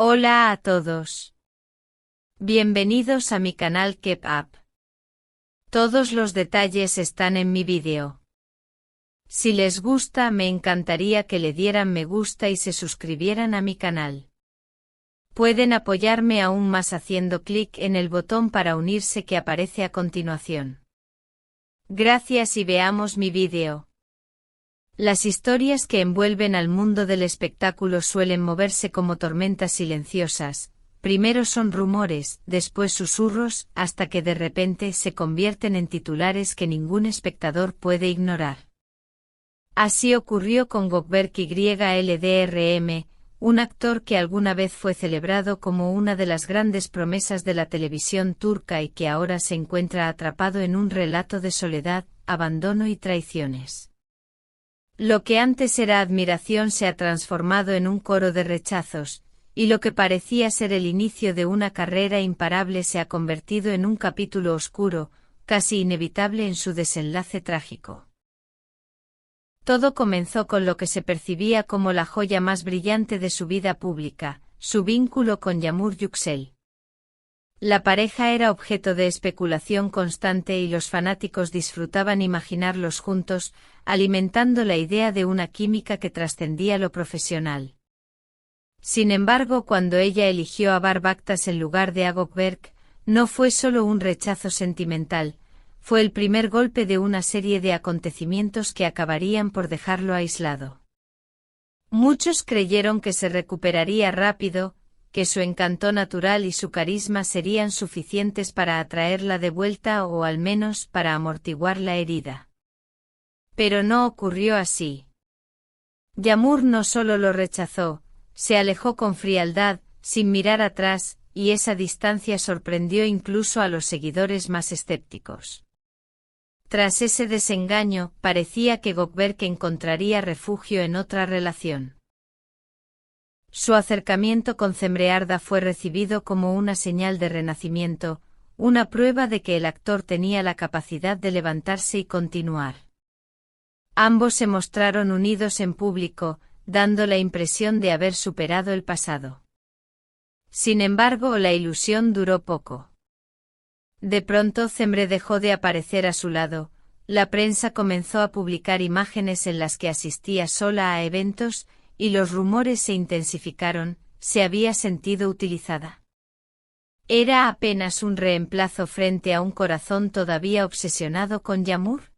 Hola a todos. Bienvenidos a mi canal Keep Up. Todos los detalles están en mi vídeo. Si les gusta, me encantaría que le dieran me gusta y se suscribieran a mi canal. Pueden apoyarme aún más haciendo clic en el botón para unirse que aparece a continuación. Gracias y veamos mi vídeo. Las historias que envuelven al mundo del espectáculo suelen moverse como tormentas silenciosas. Primero son rumores, después susurros, hasta que de repente se convierten en titulares que ningún espectador puede ignorar. Así ocurrió con Gökberk Yıldırım, un actor que alguna vez fue celebrado como una de las grandes promesas de la televisión turca y que ahora se encuentra atrapado en un relato de soledad, abandono y traiciones. Lo que antes era admiración se ha transformado en un coro de rechazos, y lo que parecía ser el inicio de una carrera imparable se ha convertido en un capítulo oscuro, casi inevitable en su desenlace trágico. Todo comenzó con lo que se percibía como la joya más brillante de su vida pública, su vínculo con Yağmur Yüksel. La pareja era objeto de especulación constante y los fanáticos disfrutaban imaginarlos juntos, alimentando la idea de una química que trascendía lo profesional. Sin embargo, cuando ella eligió a Barbaktas en lugar de a Gökberk, no fue solo un rechazo sentimental, fue el primer golpe de una serie de acontecimientos que acabarían por dejarlo aislado. Muchos creyeron que se recuperaría rápido, que su encanto natural y su carisma serían suficientes para atraerla de vuelta o al menos para amortiguar la herida. Pero no ocurrió así. Yağmur no solo lo rechazó, se alejó con frialdad, sin mirar atrás, y esa distancia sorprendió incluso a los seguidores más escépticos. Tras ese desengaño, parecía que Gökberk encontraría refugio en otra relación. Su acercamiento con Cemre Arda fue recibido como una señal de renacimiento, una prueba de que el actor tenía la capacidad de levantarse y continuar. Ambos se mostraron unidos en público, dando la impresión de haber superado el pasado. Sin embargo, la ilusión duró poco. De pronto Cemre dejó de aparecer a su lado, la prensa comenzó a publicar imágenes en las que asistía sola a eventos, y los rumores se intensificaron, se había sentido utilizada. ¿Era apenas un reemplazo frente a un corazón todavía obsesionado con Yağmur?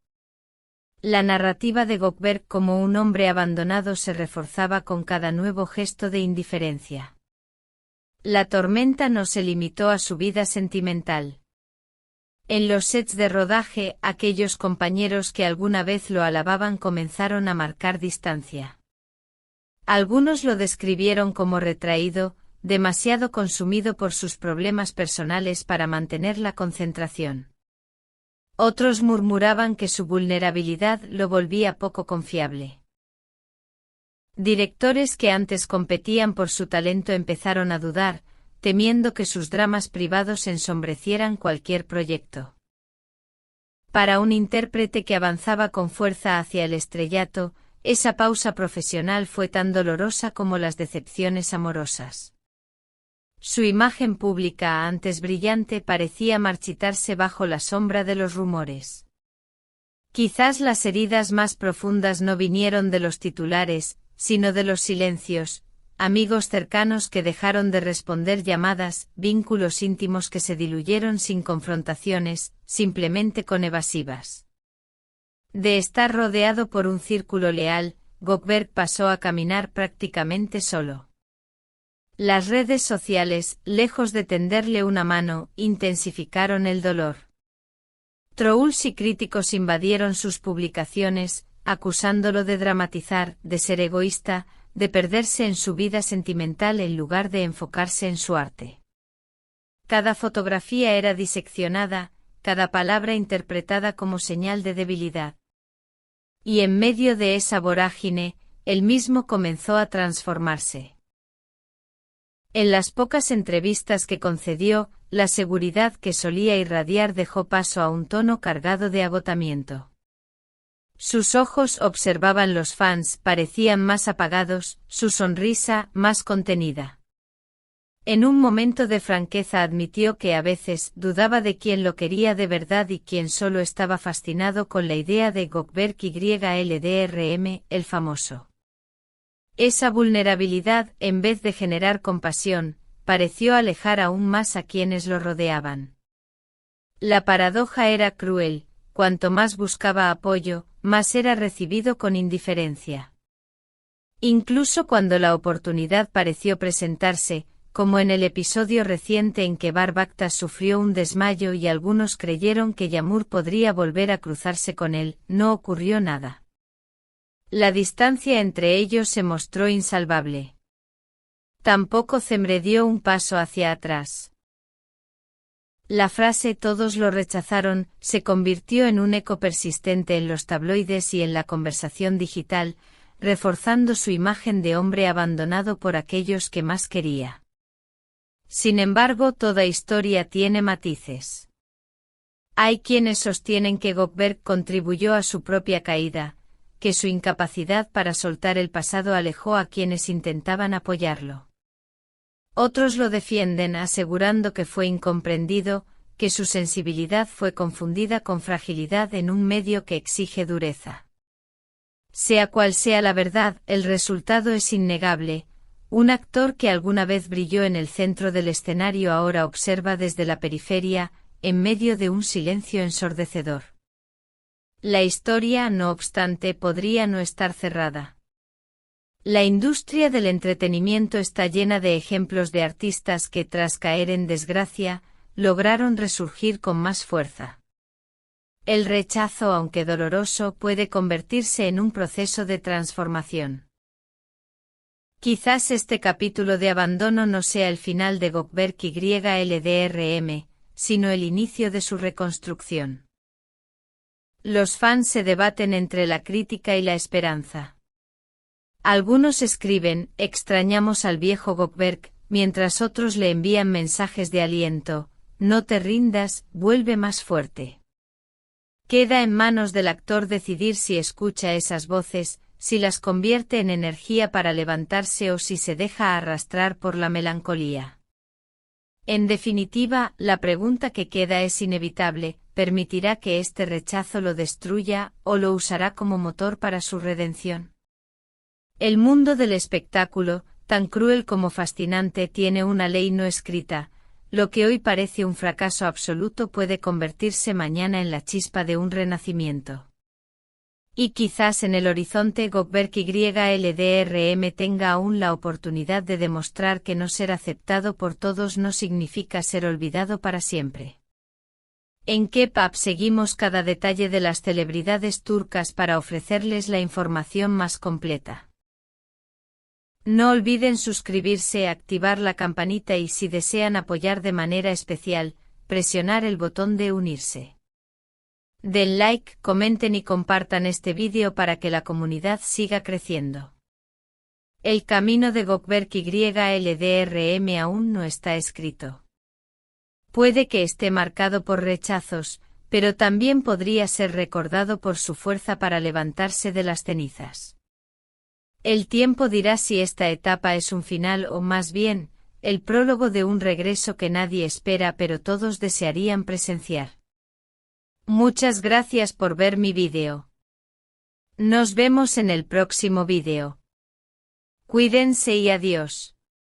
La narrativa de Gökberk como un hombre abandonado se reforzaba con cada nuevo gesto de indiferencia. La tormenta no se limitó a su vida sentimental. En los sets de rodaje, aquellos compañeros que alguna vez lo alababan comenzaron a marcar distancia. Algunos lo describieron como retraído, demasiado consumido por sus problemas personales para mantener la concentración. Otros murmuraban que su vulnerabilidad lo volvía poco confiable. Directores que antes competían por su talento empezaron a dudar, temiendo que sus dramas privados ensombrecieran cualquier proyecto. Para un intérprete que avanzaba con fuerza hacia el estrellato, esa pausa profesional fue tan dolorosa como las decepciones amorosas. Su imagen pública, antes brillante, parecía marchitarse bajo la sombra de los rumores. Quizás las heridas más profundas no vinieron de los titulares, sino de los silencios, amigos cercanos que dejaron de responder llamadas, vínculos íntimos que se diluyeron sin confrontaciones, simplemente con evasivas. De estar rodeado por un círculo leal, Gökberk pasó a caminar prácticamente solo. Las redes sociales, lejos de tenderle una mano, intensificaron el dolor. Trolls y críticos invadieron sus publicaciones, acusándolo de dramatizar, de ser egoísta, de perderse en su vida sentimental en lugar de enfocarse en su arte. Cada fotografía era diseccionada, cada palabra interpretada como señal de debilidad. Y en medio de esa vorágine, él mismo comenzó a transformarse. En las pocas entrevistas que concedió, la seguridad que solía irradiar dejó paso a un tono cargado de agotamiento. Sus ojos observaban los fans, parecían más apagados, su sonrisa más contenida. En un momento de franqueza admitió que a veces dudaba de quién lo quería de verdad y quién solo estaba fascinado con la idea de Gökberk YLDRM, el famoso. Esa vulnerabilidad, en vez de generar compasión, pareció alejar aún más a quienes lo rodeaban. La paradoja era cruel: cuanto más buscaba apoyo, más era recibido con indiferencia. Incluso cuando la oportunidad pareció presentarse, como en el episodio reciente en que Barbactas sufrió un desmayo y algunos creyeron que Yamur podría volver a cruzarse con él, no ocurrió nada. La distancia entre ellos se mostró insalvable. Tampoco Cemre dio un paso hacia atrás. La frase "todos lo rechazaron" se convirtió en un eco persistente en los tabloides y en la conversación digital, reforzando su imagen de hombre abandonado por aquellos que más quería. Sin embargo, toda historia tiene matices. Hay quienes sostienen que Gökberk contribuyó a su propia caída, que su incapacidad para soltar el pasado alejó a quienes intentaban apoyarlo. Otros lo defienden asegurando que fue incomprendido, que su sensibilidad fue confundida con fragilidad en un medio que exige dureza. Sea cual sea la verdad, el resultado es innegable: un actor que alguna vez brilló en el centro del escenario ahora observa desde la periferia, en medio de un silencio ensordecedor. La historia, no obstante, podría no estar cerrada. La industria del entretenimiento está llena de ejemplos de artistas que, tras caer en desgracia, lograron resurgir con más fuerza. El rechazo, aunque doloroso, puede convertirse en un proceso de transformación. Quizás este capítulo de abandono no sea el final de Gökberk YLDRM, sino el inicio de su reconstrucción. Los fans se debaten entre la crítica y la esperanza. Algunos escriben: extrañamos al viejo Gökberk, mientras otros le envían mensajes de aliento: no te rindas, vuelve más fuerte. Queda en manos del actor decidir si escucha esas voces, si las convierte en energía para levantarse o si se deja arrastrar por la melancolía. En definitiva, la pregunta que queda es inevitable: ¿permitirá que este rechazo lo destruya, o lo usará como motor para su redención? El mundo del espectáculo, tan cruel como fascinante, tiene una ley no escrita: lo que hoy parece un fracaso absoluto puede convertirse mañana en la chispa de un renacimiento. Y quizás en el horizonte Gökberk YLDRM tenga aún la oportunidad de demostrar que no ser aceptado por todos no significa ser olvidado para siempre. En K-Pop seguimos cada detalle de las celebridades turcas para ofrecerles la información más completa. No olviden suscribirse, activar la campanita y, si desean apoyar de manera especial, presionar el botón de unirse. Den like, comenten y compartan este vídeo para que la comunidad siga creciendo. El camino de Gökberk YLDRM aún no está escrito. Puede que esté marcado por rechazos, pero también podría ser recordado por su fuerza para levantarse de las cenizas. El tiempo dirá si esta etapa es un final o, más bien, el prólogo de un regreso que nadie espera pero todos desearían presenciar. Muchas gracias por ver mi vídeo. Nos vemos en el próximo vídeo. Cuídense y adiós.